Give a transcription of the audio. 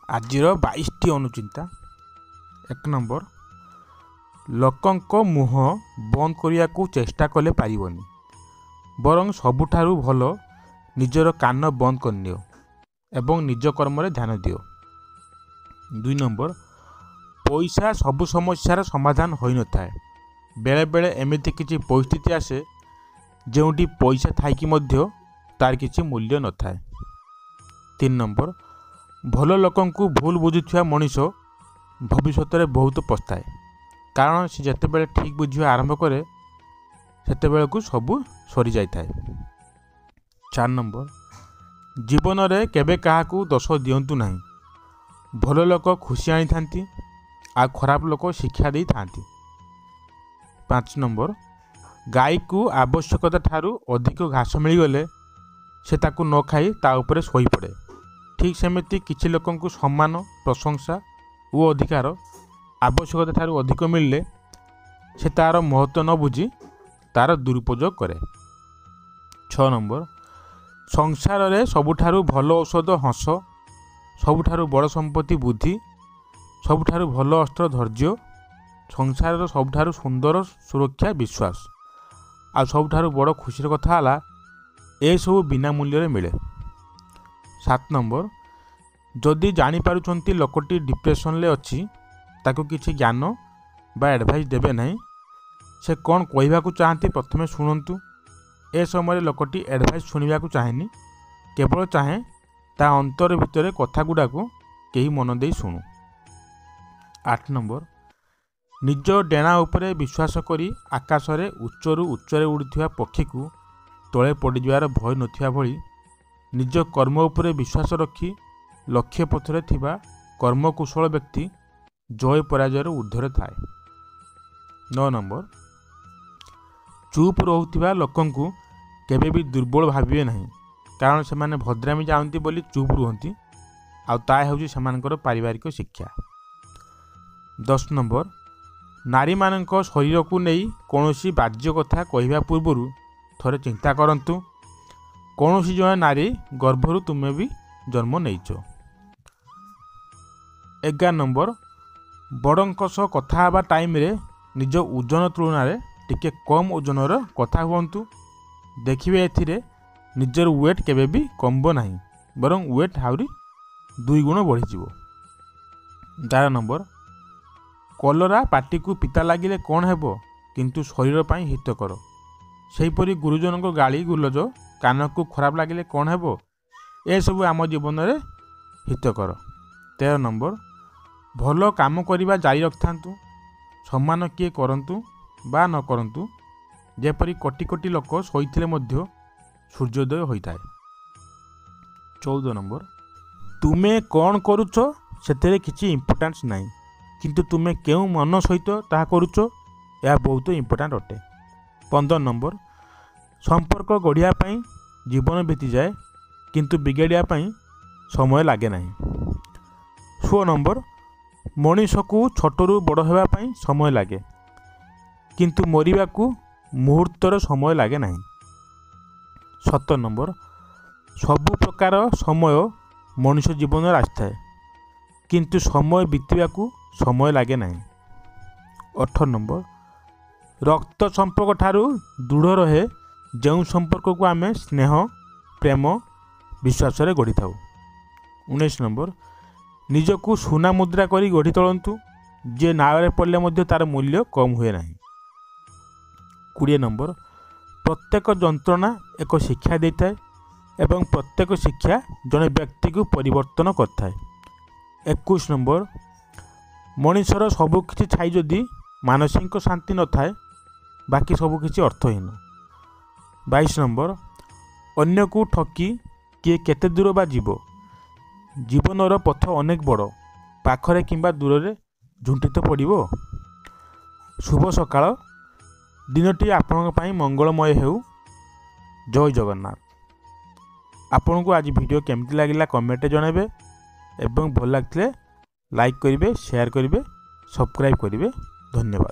ଆଜିର 22ଟି ଅନୁଚିନ୍ତା। 1 ନମ୍ବର, ଲୋକଙ୍କ ମୁହଁ ବନ୍ଦ କରିବାକୁ ଚେଷ୍ଟା କଲେ ପାରିବନି, ବରଂ ସବୁଠାରୁ ଭଲ ନିଜର କାନ ବନ୍ଦ କରିନିଅ ଏବଂ ନିଜ କର୍ମରେ ଧ୍ୟାନ ଦିଅ। 2 ନମ୍ବର, ପଇସା ସବୁ ସମସ୍ୟାର ସମାଧାନ ହୋଇନଥାଏ। ବେଳେବେଳେ ଏମିତି କିଛି ପରିସ୍ଥିତି ଆସେ ଯେଉଁଠି ପଇସା ଥାଇକି ମଧ୍ୟ ତାର କିଛି ମୂଲ୍ୟ ନଥାଏ। 3 ନମ୍ବର, ଭଲ ଲୋକଙ୍କୁ ଭୁଲ ବୁଝୁଥିବା ମଣିଷ ଭବିଷ୍ୟତରେ ବହୁତ ପସ୍ତାଏ, କାରଣ ସେ ଯେତେବେଳେ ଠିକ୍ ବୁଝିବା ଆରମ୍ଭ କରେ ସେତେବେଳକୁ ସବୁ ସରିଯାଇଥାଏ। 4 ନମ୍ବର, ଜୀବନରେ କେବେ କାହାକୁ ଦୋଷ ଦିଅନ୍ତୁ ନାହିଁ। ଭଲ ଲୋକ ଖୁସି ଆଣିଥାନ୍ତି ଆଉ ଖରାପ ଲୋକ ଶିକ୍ଷା ଦେଇଥାନ୍ତି। 5 ନମ୍ବର, ଗାଈକୁ ଆବଶ୍ୟକତା ଠାରୁ ଅଧିକ ଘାସ ମିଳିଗଲେ ସେ ତାକୁ ନ ଖାଇ ତା ଉପରେ ଶୋଇପଡ଼େ। ଠିକ୍ ସେମିତି କିଛି ଲୋକଙ୍କୁ ସମ୍ମାନ, ପ୍ରଶଂସା ଓ ଅଧିକାର ଆବଶ୍ୟକତା ଠାରୁ ଅଧିକ ମିଳିଲେ ସେ ତାର ମହତ୍ତ୍ୱ ନ ବୁଝି ତାର ଦୁରୁପଯୋଗ କରେ। 6 ନମ୍ବର, ସଂସାରରେ ସବୁଠାରୁ ଭଲ ଔଷଧ ହସ, ସବୁଠାରୁ ବଡ଼ ସମ୍ପତ୍ତି ବୁଦ୍ଧି, ସବୁଠାରୁ ଭଲ ଅସ୍ତ୍ର ଧୈର୍ଯ୍ୟ, ସଂସାରର ସବୁଠାରୁ ସୁନ୍ଦର ସୁରକ୍ଷା ବିଶ୍ୱାସ, ଆଉ ସବୁଠାରୁ ବଡ଼ ଖୁସିର କଥା ହେଲା ଏସବୁ ବିନା ମୂଲ୍ୟରେ ମିଳେ। 7 ନମ୍ବର, ଯଦି ଜାଣିପାରୁଛନ୍ତି ଲୋକଟି ଡିପ୍ରେସନରେ ଅଛି ତାକୁ କିଛି ଜ୍ଞାନ ବା ଆଡ଼ଭାଇସ୍ ଦେବେ ନାହିଁ। ସେ କ'ଣ କହିବାକୁ ଚାହାନ୍ତି ପ୍ରଥମେ ଶୁଣନ୍ତୁ। ଏ ସମୟରେ ଲୋକଟି ଆଡ଼ଭାଇସ୍ ଶୁଣିବାକୁ ଚାହେଁନି, କେବଳ ଚାହେଁ ତା ଅନ୍ତର ଭିତରେ କଥାଗୁଡ଼ାକୁ କେହି ମନ ଦେଇ ଶୁଣୁ। 8 ନମ୍ବର, ନିଜ ଡେଣା ଉପରେ ବିଶ୍ୱାସ କରି ଆକାଶରେ ଉଚ୍ଚରୁ ଉଚ୍ଚରେ ଉଡ଼ୁଥିବା ପକ୍ଷୀକୁ ତଳେ ପଡ଼ିଯିବାର ଭୟ ନଥିବା ଭଳି ନିଜ କର୍ମ ଉପରେ ବିଶ୍ୱାସ ରଖି ଲକ୍ଷ୍ୟ ପଥରେ ଥିବା କର୍ମକୁଶଳ ବ୍ୟକ୍ତି ଜୟ ପରାଜୟର ଊର୍ଦ୍ଧ୍ୱରେ ଥାଏ। 9 ନମ୍ବର, ଚୁପ୍ ରହୁଥିବା ଲୋକଙ୍କୁ କେବେ ବି ଦୁର୍ବଳ ଭାବିବେ ନାହିଁ, କାରଣ ସେମାନେ ଭଦ୍ରାମି ଜାଣନ୍ତି ବୋଲି ଚୁପ୍ ରୁହନ୍ତି, ଆଉ ତାହା ହେଉଛି ସେମାନଙ୍କର ପାରିବାରିକ ଶିକ୍ଷା। 10 ନମ୍ବର, ନାରୀମାନଙ୍କ ଶରୀରକୁ ନେଇ କୌଣସି ବାଜ୍ୟ କଥା କହିବା ପୂର୍ବରୁ ଥରେ ଚିନ୍ତା କରନ୍ତୁ। କୌଣସି ଜଣେ ନାରୀ ଗର୍ଭରୁ ତୁମେ ବି ଜନ୍ମ ନେଇଛ। 11 ନମ୍ବର, ବଡ଼ଙ୍କ ସହ କଥା ହେବା ଟାଇମ୍ରେ ନିଜ ଓଜନ ତୁଳନାରେ ଟିକେ କମ୍ ଓଜନର କଥା ହୁଅନ୍ତୁ। ଦେଖିବେ ଏଥିରେ ନିଜର ୱେଟ୍ କେବେ ବି କମିବ ନାହିଁ, ବରଂ ୱେଟ୍ ଆହୁରି 2 ଗୁଣ ବଢ଼ିଯିବ। 11 ନମ୍ବର, କଲରା ପାଟିକୁ ପିତା ଲାଗିଲେ କ'ଣ ହେବ, କିନ୍ତୁ ଶରୀର ପାଇଁ ହିତକର। ସେହିପରି ଗୁରୁଜନଙ୍କ ଗାଳି ଗୁଲଜ କାନକୁ ଖରାପ ଲାଗିଲେ କ'ଣ ହେବ, ଏସବୁ ଆମ ଜୀବନରେ ହିତକର। 13 ନମ୍ବର, ଭଲ କାମ କରିବା ଜାରି ରଖିଥାନ୍ତୁ। ସମ୍ମାନ କିଏ କରନ୍ତୁ ବା ନ କରନ୍ତୁ, ଯେପରି କୋଟି କୋଟି ଲୋକ ଶୋଇଥିଲେ ମଧ୍ୟ ସୂର୍ଯ୍ୟୋଦୟ ହୋଇଥାଏ। 14 ନମ୍ବର, ତୁମେ କ'ଣ କରୁଛ ସେଥିରେ କିଛି ଇମ୍ପୋର୍ଟାନ୍ସ ନାହିଁ, କିନ୍ତୁ ତୁମେ କେଉଁ ମନ ସହିତ ତାହା କରୁଛ ଏହା ବହୁତ ଇମ୍ପୋର୍ଟାଣ୍ଟ ଅଟେ। 15 ନମ୍ବର, ସମ୍ପର୍କ ଗଢ଼ିବା ପାଇଁ ଜୀବନ ବିତିଯାଏ, କିନ୍ତୁ ବିଗାଡ଼ିବା ପାଇଁ ସମୟ ଲାଗେ ନାହିଁ। 16 ନମ୍ବର, ମଣିଷକୁ ଛୋଟରୁ ବଡ଼ ହେବା ପାଇଁ ସମୟ ଲାଗେ, କିନ୍ତୁ ମରିବାକୁ ମୁହୂର୍ତ୍ତର ସମୟ ଲାଗେ ନାହିଁ। 17 ନମ୍ବର, ସବୁ ପ୍ରକାର ସମୟ ମଣିଷ ଜୀବନରେ ଆସିଥାଏ, କିନ୍ତୁ ସମୟ ବିତିବାକୁ ସମୟ ଲାଗେ ନାହିଁ। 18 ନମ୍ବର, ରକ୍ତ ସମ୍ପର୍କ ଠାରୁ ଦୃଢ଼ ରହେ ଯେଉଁ ସମ୍ପର୍କକୁ ଆମେ ସ୍ନେହ, ପ୍ରେମ, ବିଶ୍ୱାସରେ ଗଢ଼ିଥାଉ। 19 ନମ୍ବର, ନିଜକୁ ସୁନା ମୁଦ୍ରା କରି ଗଢ଼ି ତୋଳନ୍ତୁ, ଯିଏ ନାଳରେ ପଡ଼ିଲେ ମଧ୍ୟ ତାର ମୂଲ୍ୟ କମ୍ ହୁଏ ନାହିଁ। 20 ନମ୍ବର, ପ୍ରତ୍ୟେକ ଯନ୍ତ୍ରଣା ଏକ ଶିକ୍ଷା ଦେଇଥାଏ ଏବଂ ପ୍ରତ୍ୟେକ ଶିକ୍ଷା ଜଣେ ବ୍ୟକ୍ତିକୁ ପରିବର୍ତ୍ତନ କରିଥାଏ। 21 ନମ୍ବର, ମଣିଷର ସବୁକିଛି ଥାଇ ଯଦି ମାନସିକ ଶାନ୍ତି ନଥାଏ, ବାକି ସବୁକିଛି ଅର୍ଥହୀନ। 22 ନମ୍ବର, ଅନ୍ୟକୁ ଠକି କିଏ କେତେ ଦୂର ବା ଯିବ। ଜୀବନର ପଥ ଅନେକ ବଡ଼, ପାଖରେ କିମ୍ବା ଦୂରରେ ଝୁଣ୍ଟି ତ ପଡ଼ିବ। ଶୁଭ ସକାଳ, ଦିନଟି ଆପଣଙ୍କ ପାଇଁ ମଙ୍ଗଳମୟ ହେଉ। ଜୟ ଜଗନ୍ନାଥ। ଆପଣଙ୍କୁ ଆଜି ଭିଡ଼ିଓ କେମିତି ଲାଗିଲା କମେଣ୍ଟରେ ଜଣାଇବେ ଏବଂ ଭଲ ଲାଗିଥିଲେ ଲାଇକ୍ କରିବେ, ସେୟାର କରିବେ, ସବସ୍କ୍ରାଇବ୍ କରିବେ। ଧନ୍ୟବାଦ।